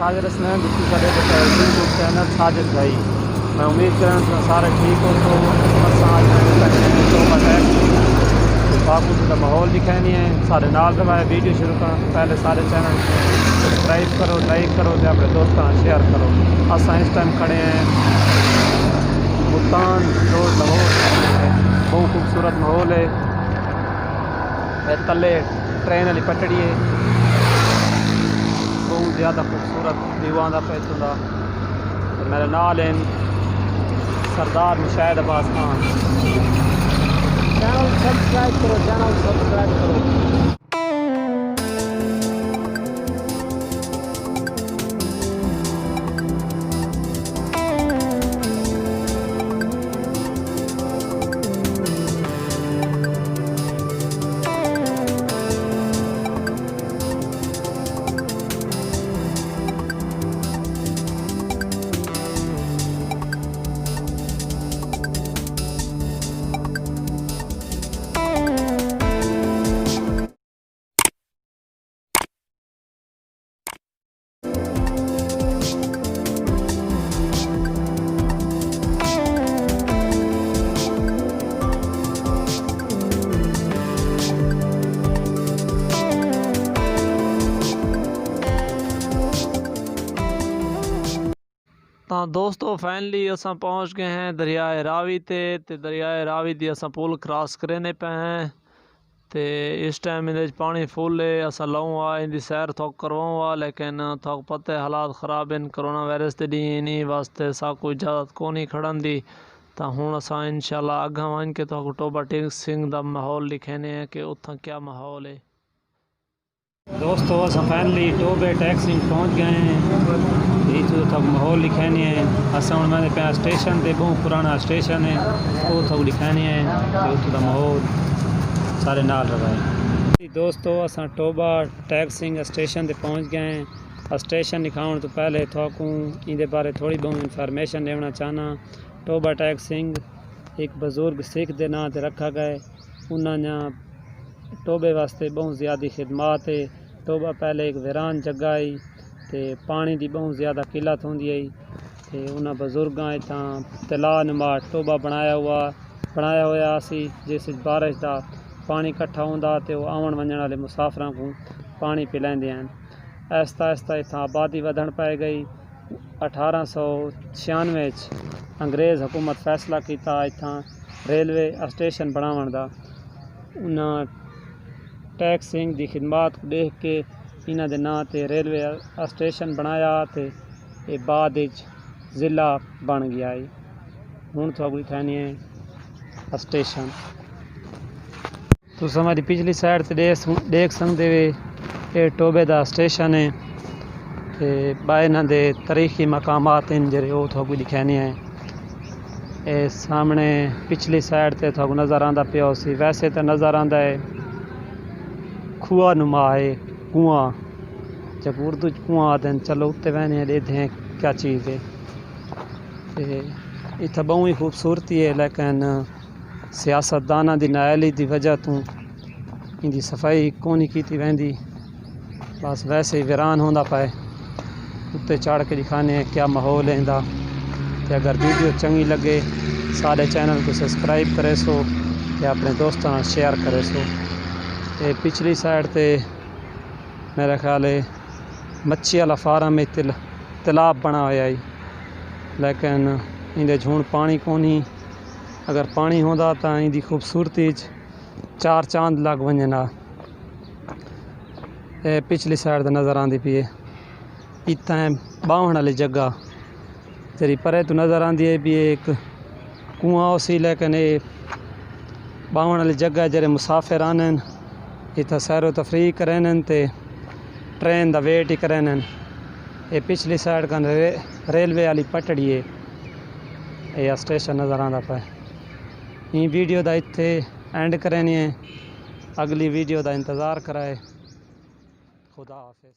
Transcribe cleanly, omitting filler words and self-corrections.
Sajid Hasnain YouTube channel Sajid भाई। मैं उम्मीद करें तो सारे ठीक हो। तो बाकू का माहौल दिखानी है सारे नाल रवाए वीडियो शुरू करने तो पहले सारे चैनल सब्सक्राइब करो, लाइक करो तो अपने दोस्तों शेयर करो। असा इस टाइम खड़े हैं मुल्तान रोड लाहौर। बहुत खूबसूरत माहौल है। तले ट्रेन वाली पटड़ी है, बहुत ज़्यादा खूबसूरत व्यू आंदा पे इत्थों दा। तो मेरे नाल हैं सरदार मुशाहिद अब्बास खान। चैनल सब्सक्राइब करो, चैनल सब्सक्राइब करो। तो दोस्तों फाइनली असा पहुँच गए हैं दरियाए रावी ते दरियाए रावी दी असा पुल क्रॉस करने पे हैं। ते इस टाइम इन पानी फुल है। असा लाऊँ आ इनकी सैर थोक करवाऊँ आ, लेकिन थोक पता है हालात ख़राब इन कोरोना वायरस के डी इन्हीं वास्ते सा कोई इजाज़त को नहीं खड़न दी। तो हूँ असा इंशाल्लाह अगा वन के तो टोबा टेक सिंह का माहौल लिखेने हैं कि उतना क्या माहौल है। दोस्तों असा फाइनली टोबे टैक सिंह पहुँच गए हैं। ये तो माहौल लिखाने है। असा हूँ मैं पे स्टेशन से बहुत पुराना स्टेशन है वो थोड़ा लिखाने है तो उतो का माहौल सारे नाल रवाए। दोस्तों असा टोबा टैक सिंह स्टेशन से पहुँच गए हैं। स्टेशन दिखाने तो पहले थोकू इनके बारे थोड़ी बहुत इंफॉर्मेशन देना चाहना। टोबा टैक सिंह एक बुजुर्ग सिख के नाम से रखा गया। उन्होंने टोबे वास्ते बहुत ज़्यादा खिदमात है। टोबा पहले एक वीरान जगह आई ते पानी की बहुत ज़्यादा किल्लत होंदी आई ते उन्होंने बुजुर्गों इतना तला नुमा टोबा बनाया हुआ सी जिस बारिश का पानी इकट्ठा होंदा ते वो आवन वजन वाले मुसाफिरों को पानी पिलाते हैं। आहिस्ता आहिस्ता इतना आबादी वधन पाई गई। 1896 अंग्रेज़ हुकूमत फैसला किया इतना रेलवे स्टेशन बनावन का। उन्हें टैक सिंह की खिदमत को देख के इन्हों के नाँ से रेलवे स्टेशन बनाया तो ये बाद ज़िला बन गया है। हूँ थोड़ी दिखानी है स्टेशन। तो हमारी पिछली साइड से देख सकते वे टोबे का स्टेशन है। बाय इन्हों के तारीखी मकामात हैं जो वो थोड़ी दिखाने हैं। ये सामने पिछली साइड से थोड़ा नज़र आता पिया सी। वैसे तो नज़र आता है खुआ नुमा है कुआं, जब उर्दू कुआं आते हैं। चलो उत्ते बहने देते हैं क्या चीज़ है। इतना बहुत ही खूबसूरती है लेकिन सियासतदाना की नाअहली की वजह तो इनकी सफाई को नहीं की वेंदी। बस वैसे ही वीरान होंदा पाए। उत्ते चढ़ के दिखाने हैं क्या माहौल है इनका। तो अगर वीडियो चंगी लगे सारे चैनल को सब्सक्राइब करे सो या अपने दोस्तों शेयर करे सो। ये पिछली साइड से मेरा ख्याल है मच्छी वाला फार्म में तालाब बना हुआ है लेकिन इनके झूठ पानी को नहीं। अगर पानी होता तो इनकी खूबसूरती चार चांद लग वजना। पिछली साइड से नज़र आती पी है इतना बावन वाली जगह जी परे तो नज़र आती है भी एक कुआं उसी। लेकिन ये बावन वाली जगह जरे मुसाफिर आने इतना सैरो तफरी करें ते ट्रेन का वेट ही करें। ये पिछली साइड का रेलवे वाली पटड़ी है। ये स्टेशन नज़र आता पे। ये वीडियो का इत्थे एंड करनी है। अगली वीडियो का इंतज़ार कराए। खुदा हाफिज़।